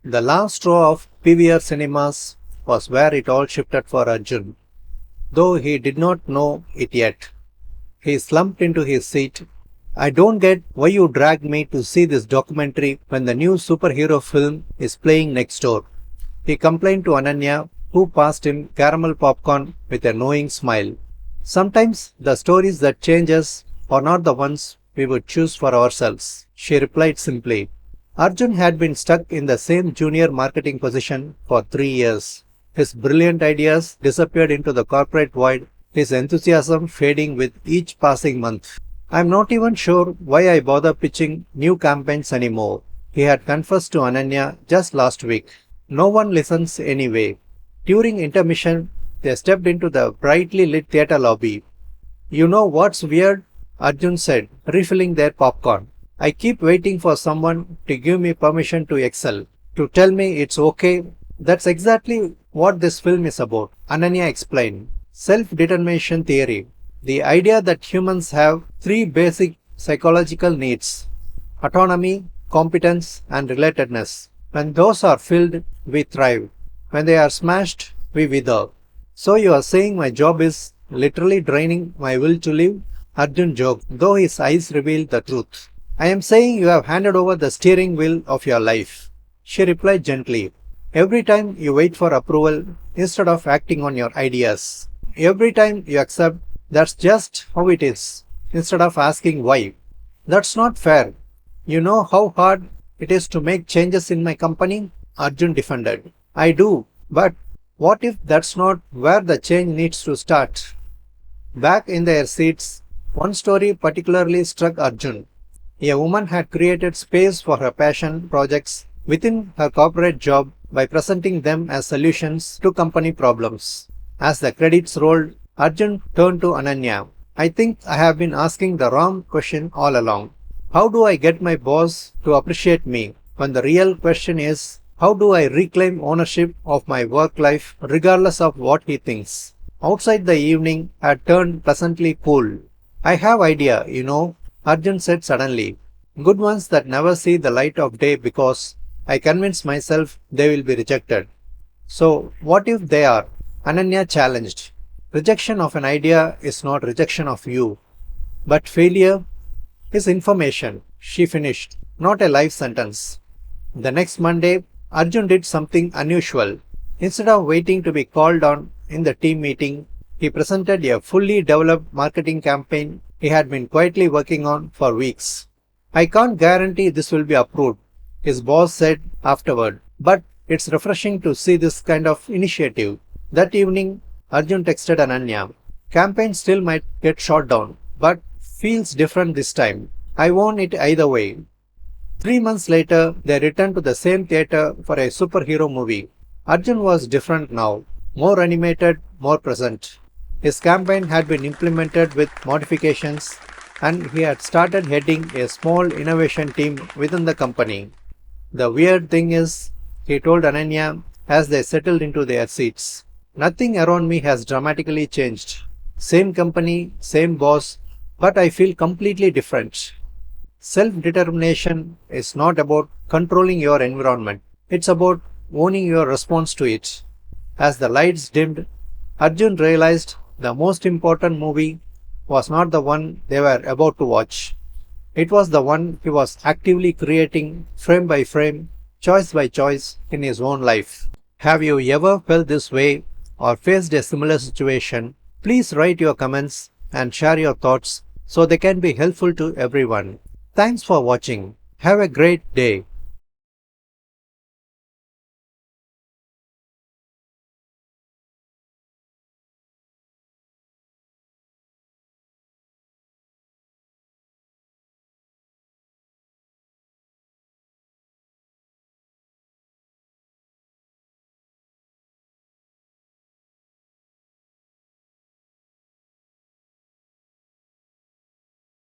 The last row of PVR cinemas was where it all shifted for Arjun, though he did not know it yet. He slumped into his seat. I don't get why you dragged me to see this documentary when the new superhero film is playing next door. He complained to Ananya, who passed him caramel popcorn with a knowing smile. Sometimes the stories that change us are not the ones we would choose for ourselves, she replied simply. Arjun had been stuck in the same junior marketing position for 3 years. His brilliant ideas disappeared into the corporate void, his enthusiasm fading with each passing month. I'm not even sure why I bother pitching new campaigns anymore, he had confessed to Ananya just last week. No one listens anyway. During intermission, they stepped into the brightly lit theatre lobby. You know what's weird? Arjun said, refilling their popcorn. I keep waiting for someone to give me permission to excel, to tell me it's okay. That's exactly what this film is about, Ananya explained. Self determination theory. The idea that humans have three basic psychological needs: autonomy, competence, and relatedness. When those are filled, we thrive. When they are smashed, we wither. So you are saying my job is literally draining my will to live? Arjun joked, though his eyes revealed the truth. I am saying you have handed over the steering wheel of your life. She replied gently. Every time you wait for approval instead of acting on your ideas. Every time you accept that's just how it is instead of asking why. That's not fair. You know how hard it is to make changes in my company? Arjun defended. I do, but what if that's not where the change needs to start? Back in their seats, one story particularly struck Arjun. A woman had created space for her passion projects within her corporate job by presenting them as solutions to company problems. As the credits rolled, Arjun turned to Ananya. I think I have been asking the wrong question all along. How do I get my boss to appreciate me when the real question is how do I reclaim ownership of my work life regardless of what he thinks? Outside the evening had turned pleasantly cool. I have idea, Arjun said suddenly. Good ones that never see the light of day because I convince myself they will be rejected. So, what if they are? Ananya challenged. Rejection of an idea is not rejection of you, but failure is information, she finished, not a life sentence. The next Monday, Arjun did something unusual. Instead of waiting to be called on in the team meeting, he presented a fully developed marketing campaign he had been quietly working on for weeks. I can't guarantee this will be approved, his boss said afterward, but it's refreshing to see this kind of initiative. That evening, Arjun texted Ananya. Campaign still might get shot down, but feels different this time. I won it either way. 3 months later, they returned to the same theatre for a superhero movie. Arjun was different now, more animated, more present. His campaign had been implemented with modifications, and he had started heading a small innovation team within the company. The weird thing is, he told Ananya as they settled into their seats, nothing around me has dramatically changed. Same company, same boss, but I feel completely different. Self determination is not about controlling your environment, it's about owning your response to it. As the lights dimmed, Arjun realized the most important movie was not the one they were about to watch. It was the one he was actively creating frame by frame, choice by choice in his own life. Have you ever felt this way or faced a similar situation? Please write your comments and share your thoughts so they can be helpful to everyone. Thanks for watching. Have a great day.